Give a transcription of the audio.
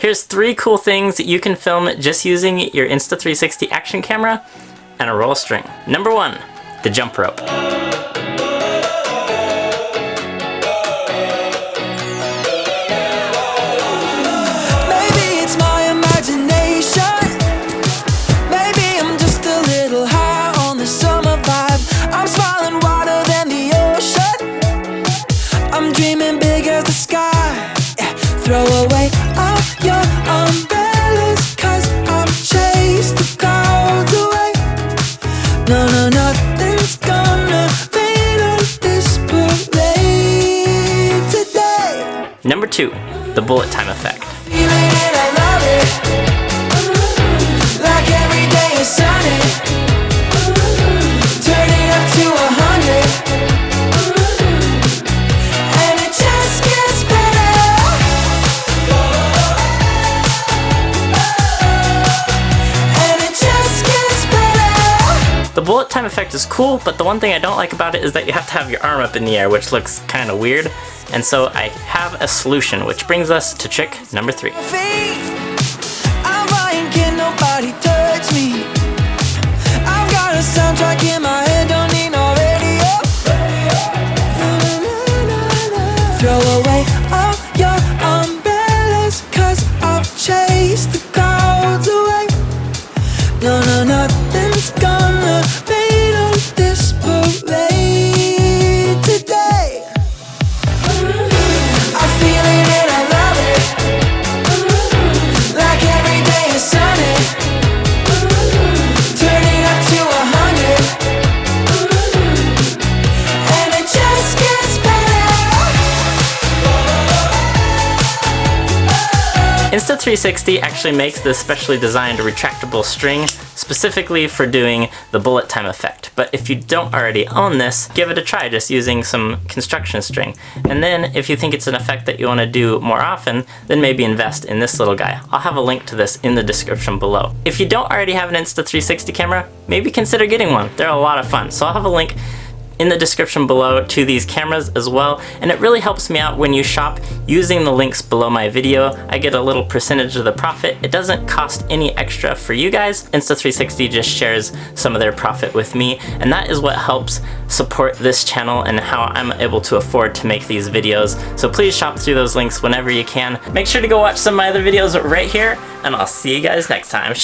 Here's 3 cool things that you can film just using your Insta360 action camera and a roll of string. Number 1, the jump rope. Throw away all your umbrellas, 'cause I've chased the clouds away. No, no, nothing's gonna rain on this parade today. Number 2, the bullet time effect. Feeling it, I love it. Like every day is sunny. Turn it up to 100. And it just gets better. The bullet time effect is cool, but the one thing I don't like about it is that you have to have your arm up in the air, which looks kind of weird. And so I have a solution, which brings us to trick number 3. I'm flying, can nobody touch me. I've got a soundtrack in my head, don't need no radio. Throw away all your umbrellas, 'cause I've chased the clouds away. No, no, nothing's gonna rain on this parade today. I'm feeling it, I love it. Like every day is sunny. Turn it up to 100. And it just gets better. Insta360 actually makes this specially designed retractable string specifically for doing the bullet time effect. But if you don't already own this, give it a try just using some construction string. And then if you think it's an effect that you want to do more often, then maybe invest in this little guy. I'll have a link to this in the description below. If you don't already have an Insta360 camera, maybe consider getting one. They're a lot of fun. So I'll have a link in the description below to these cameras as well, and it really helps me out when you shop using the links below my video. I get a little percentage of the profit. It doesn't cost any extra for you guys. Insta360 just shares some of their profit with me, and that is what helps support this channel and how I'm able to afford to make these videos. So please shop through those links whenever you can. Make sure to go watch some of my other videos right here, and I'll see you guys next time.